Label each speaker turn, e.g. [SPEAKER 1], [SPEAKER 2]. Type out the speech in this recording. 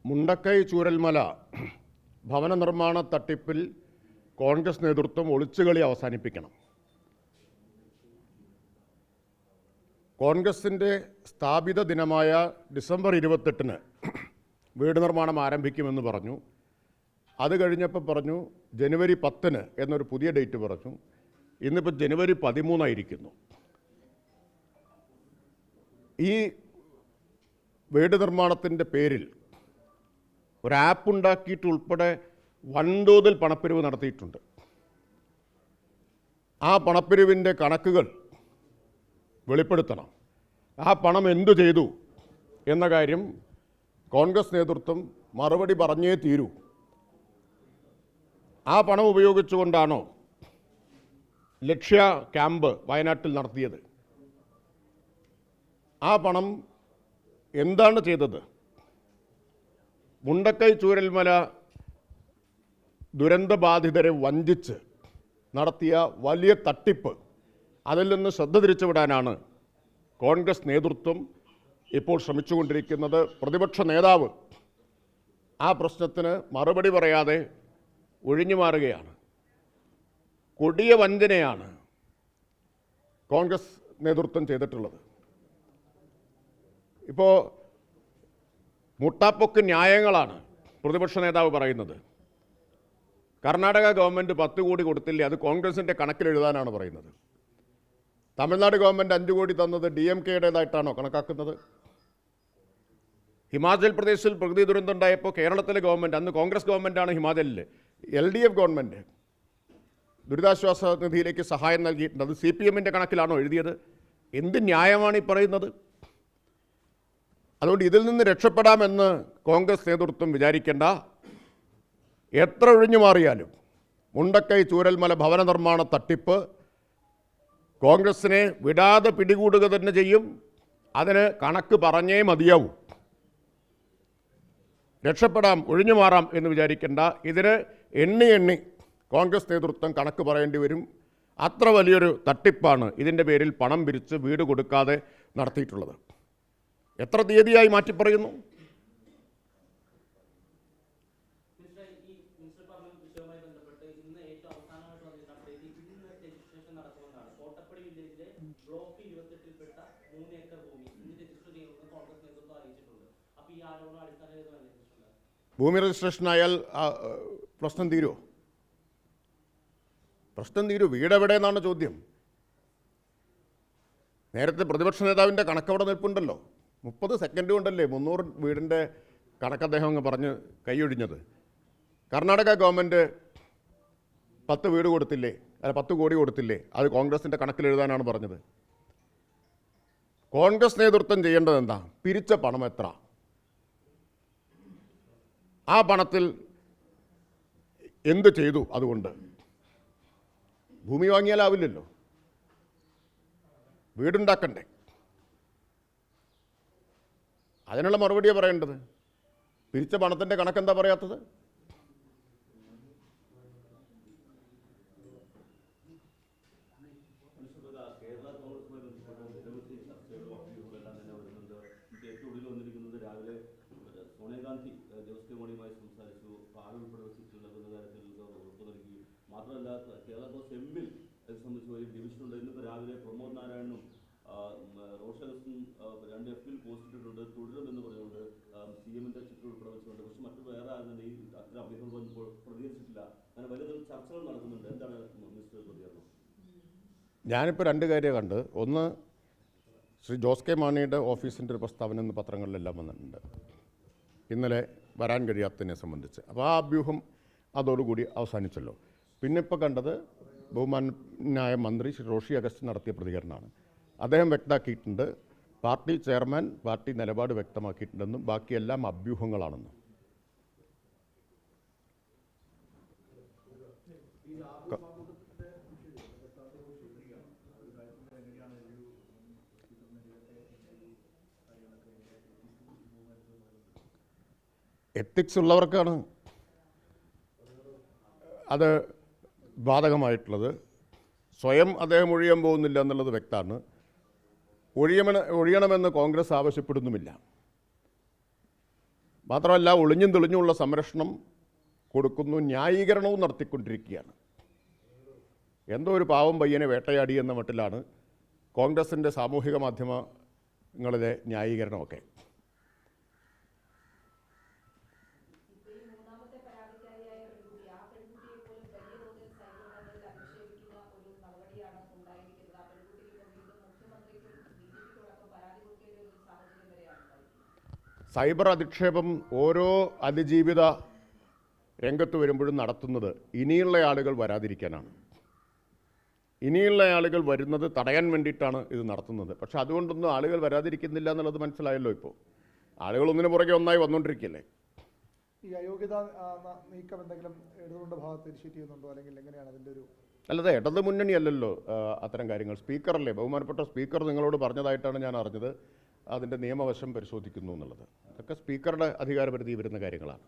[SPEAKER 1] മുണ്ടക്കൈ ചൂരൽമല ഭവന നിർമ്മാണ തട്ടിപ്പിൽ കോൺഗ്രസ് നേതൃത്വം ഒളിച്ചുകളി അവസാനിപ്പിക്കണം. കോൺഗ്രസിൻ്റെ സ്ഥാപിത ദിനമായ ഡിസംബർ 28-ന് വീട് നിർമ്മാണം ആരംഭിക്കുമെന്ന് പറഞ്ഞു. അത് കഴിഞ്ഞപ്പോൾ പറഞ്ഞു ജനുവരി 10-ന് എന്നൊരു പുതിയ ഡേറ്റ് പറഞ്ഞു. ഇന്നിപ്പോൾ ജനുവരി 13 ഈ വീട് നിർമ്മാണത്തിൻ്റെ പേരിൽ ഒരു ആപ്പ് ഉണ്ടാക്കിയിട്ട് ഉൾപ്പെടെ വൻതോതിൽ പണപ്പിരിവ് നടത്തിയിട്ടുണ്ട്. ആ പണപ്പിരിവിൻ്റെ കണക്കുകൾ വെളിപ്പെടുത്തണം. ആ പണം എന്തു ചെയ്തു എന്ന കാര്യം കോൺഗ്രസ് നേതൃത്വം മറുപടി പറഞ്ഞേ തീരൂ. ആ പണം ഉപയോഗിച്ചുകൊണ്ടാണോ ലക്ഷ്യ ക്യാമ്പ് വയനാട്ടിൽ നടത്തിയത്? ആ പണം എന്താണ് ചെയ്തത്? മുണ്ടക്കൈ ചൂരൽമല ദുരന്തബാധിതരെ വഞ്ചിച്ച് നടത്തിയ വലിയ തട്ടിപ്പ്, അതിൽ നിന്ന് ശ്രദ്ധ തിരിച്ചുവിടാനാണ് കോൺഗ്രസ് നേതൃത്വം ഇപ്പോൾ ശ്രമിച്ചുകൊണ്ടിരിക്കുന്നത്. പ്രതിപക്ഷ നേതാവ് ആ പ്രശ്നത്തിന് മറുപടി പറയാതെ ഒഴിഞ്ഞു മാറുകയാണ്. കൊടിയ വഞ്ചനയാണ് കോൺഗ്രസ് നേതൃത്വം ചെയ്തിട്ടുള്ളത്. ഇപ്പോൾ മുട്ടാപ്പൊക്ക് ന്യായങ്ങളാണ് പ്രതിപക്ഷ നേതാവ് പറയുന്നത്. കർണാടക ഗവൺമെൻറ് 10 കോടി കൊടുത്തില്ലേ, അത് കോൺഗ്രസിൻ്റെ കണക്കിലെഴുതാനാണ് പറയുന്നത്. തമിഴ്നാട് ഗവൺമെൻറ് 5 കോടി തന്നത് DMK-യുടേതായിട്ടാണോ കണക്കാക്കുന്നത്? ഹിമാചൽ പ്രദേശിൽ പ്രകൃതി ദുരന്തം ഉണ്ടായപ്പോൾ കേരളത്തിലെ ഗവൺമെൻറ്, അന്ന് കോൺഗ്രസ് ഗവൺമെൻറ്റാണ് ഹിമാചലിൽ, LDF ഗവൺമെൻറ് ദുരിതാശ്വാസ നിധിയിലേക്ക് സഹായം നൽകിയിട്ടുണ്ട്. അത് CPM-ൻ്റെ കണക്കിലാണോ എഴുതിയത്? എന്ത് ന്യായമാണ് ഈ പറയുന്നത്? അതുകൊണ്ട് ഇതിൽ നിന്ന് രക്ഷപ്പെടാമെന്ന് കോൺഗ്രസ് നേതൃത്വം വിചാരിക്കേണ്ട. എത്ര ഒഴിഞ്ഞു മാറിയാലും മുണ്ടക്കൈ ചൂരൽമല ഭവന നിർമ്മാണ തട്ടിപ്പ് കോൺഗ്രസിനെ വിടാതെ പിടികൂടുക തന്നെ ചെയ്യും. അതിന് കണക്ക് പറഞ്ഞേ മതിയാവൂ. രക്ഷപ്പെടാം, ഒഴിഞ്ഞു മാറാം എന്ന് വിചാരിക്കേണ്ട. ഇതിന് എണ്ണി കോൺഗ്രസ് നേതൃത്വം കണക്ക് പറയേണ്ടി വരും. അത്ര വലിയൊരു തട്ടിപ്പാണ് ഇതിൻ്റെ പേരിൽ പണം പിരിച്ച് വീട് കൊടുക്കാതെ നടത്തിയിട്ടുള്ളത്. എത്ര തീയതിയായി മാറ്റിപ്പറയുന്നു? ഭൂമി രജിസ്ട്രേഷനായാൽ പ്രശ്നം തീരുമോ? പ്രശ്നം തീരൂ. വീടെവിടെയെന്നാണ് ചോദ്യം. നേരത്തെ പ്രതിപക്ഷ നേതാവിൻ്റെ കണക്കവിടെ നിൽപ്പുണ്ടല്ലോ. 30 സെക്കൻഡ് കൊണ്ടല്ലേ 300 വീടിൻ്റെ കണക്ക് അദ്ദേഹം അങ്ങ് പറഞ്ഞ് കൈയൊഴിഞ്ഞത്. കർണാടക ഗവൺമെൻറ് 10 വീട് കൊടുത്തില്ലേ, അല്ല 10 കോടി കൊടുത്തില്ലേ, അത് കോൺഗ്രസിൻ്റെ കണക്കിലെഴുതാനാണ് പറഞ്ഞത്. കോൺഗ്രസ് നേതൃത്വം ചെയ്യേണ്ടത് എന്താ? പിരിച്ച പണം എത്ര, ആ പണത്തിൽ എന്ത് ചെയ്തു? അതുകൊണ്ട് ഭൂമി വാങ്ങിയാലാവില്ലല്ലോ, വീടുണ്ടാക്കണ്ടേ? അതിനുള്ള മറുപടിയാണ് പറയേണ്ടത്. പിരിച്ച പണത്തിൻ്റെ കണക്കെന്താ പറയാത്തത്?
[SPEAKER 2] സോണിയാഗാന്ധി ജോസ് കെ മാണിയുമായി സംസാരിച്ചു. പാൽ ഉൾപ്പെടെ വെച്ചിട്ടുള്ള കാര്യത്തിൽ ഉറപ്പ് നൽകി. മാത്രമല്ല കേരള കോൺഗ്രസ് എമ്മിൽ ഇത് സംബന്ധിച്ച് ഒരു ഡിവിഷനുണ്ട്. ഇന്നിപ്പോൾ രാവിലെ പ്രമോദ് നാരായണനും റോഷൻസും 2 FB പോസ്റ്റ് ഇട്ടിട്ടുണ്ട്. തുടരുമെന്ന് പറഞ്ഞുകൊണ്ട് CM-ന്റെ ചിത്രം ഉൾപ്പെടെ വെച്ചുകൊണ്ട്. പക്ഷെ മറ്റു വേറെ ആരും ഈ അത്തരം അഭ്യർത്ഥന ഇപ്പോൾ പ്രതികരിച്ചിട്ടില്ല. അങ്ങനെ വലിയ ചർച്ചകൾ നടക്കുന്നുണ്ട്. എന്താണ് മിനിസ്റ്റർ പ്രതികരണം?
[SPEAKER 1] ഞാനിപ്പോൾ 2 കാര്യം കണ്ട്. ഒന്ന്, ശ്രീ ജോസ് കെ മാണിയുടെ ഓഫീസിൻ്റെ ഒരു പ്രസ്താവന ഇന്ന് പത്രങ്ങളിലെല്ലാം വന്നിട്ടുണ്ട്, ഇന്നലെ വരാൻ കഴിയാത്തതിനെ സംബന്ധിച്ച്. അപ്പോൾ ആ അഭ്യൂഹം അതോടുകൂടി അവസാനിച്ചല്ലോ. പിന്നെ ഇപ്പോൾ കണ്ടത് ബഹുമാന്യനായ മന്ത്രി ശ്രീ റോഷി അഗസ്റ്റിൻ നടത്തിയ പ്രതികരണമാണ്. അദ്ദേഹം വ്യക്തമാക്കിയിട്ടുണ്ട്, പാർട്ടി ചെയർമാൻ പാർട്ടി നിലപാട് വ്യക്തമാക്കിയിട്ടുണ്ടെന്നും ബാക്കിയെല്ലാം അഭ്യൂഹങ്ങളാണെന്നും. എത്തിക്സ് ഉള്ളവർക്കാണ് അത് ബാധകമായിട്ടുള്ളത്. സ്വയം അദ്ദേഹം ഒഴിയാൻ പോകുന്നില്ല എന്നുള്ളത് വ്യക്തമാണ്. ഒഴിയണമെന്ന് കോൺഗ്രസ് ആവശ്യപ്പെടുന്നുമില്ല. മാത്രമല്ല ഒളിഞ്ഞും തെളിഞ്ഞുമുള്ള സംരക്ഷണം കൊടുക്കുന്നു, ന്യായീകരണവും നടത്തിക്കൊണ്ടിരിക്കുകയാണ്. എന്തോ ഒരു പാവം പയ്യനെ വേട്ടയാടി എന്ന മട്ടിലാണ് കോൺഗ്രസിൻ്റെ സാമൂഹിക മാധ്യമങ്ങളിലെ ന്യായീകരണമൊക്കെ. സൈബർ അധിക്ഷേപം ഓരോ അതിജീവിത രംഗത്ത് വരുമ്പോഴും നടത്തുന്നത് ഇനിയുള്ള ആളുകൾ വരാതിരിക്കാനാണ്. ഇനിയുള്ള ആളുകൾ വരുന്നത് തടയാൻ വേണ്ടിയിട്ടാണ് ഇത് നടത്തുന്നത്. പക്ഷെ അതുകൊണ്ടൊന്നും ആളുകൾ വരാതിരിക്കുന്നില്ല എന്നുള്ളത് മനസ്സിലായല്ലോ. ഇപ്പോൾ ആളുകൾ ഒന്നിനു പുറകെ ഒന്നായി വന്നുകൊണ്ടിരിക്കുകയല്ലേ.
[SPEAKER 3] ഈ അയോഗ്യത നീക്കം എന്തെങ്കിലും ഇടതുകൊണ്ട് ഭാഗത്ത് ഇനിഷ്യേറ്റ് ചെയ്യുന്നുണ്ടോ, അല്ലെങ്കിൽ എങ്ങനെയാണ് അതിൻ്റെ ഒരു?
[SPEAKER 1] അല്ലാതെ ഇടത് മുന്നണിയല്ലല്ലോ അത്തരം കാര്യങ്ങൾ. സ്പീക്കറല്ലേ, ബഹുമാനപ്പെട്ട സ്പീക്കർ നിങ്ങളോട് പറഞ്ഞതായിട്ടാണ് ഞാൻ അറിഞ്ഞത് അതിൻ്റെ നിയമവശം പരിശോധിക്കുന്നു എന്നുള്ളത്. അതൊക്കെ സ്പീക്കറുടെ അധികാരപരിധി വരുന്ന കാര്യങ്ങളാണ്.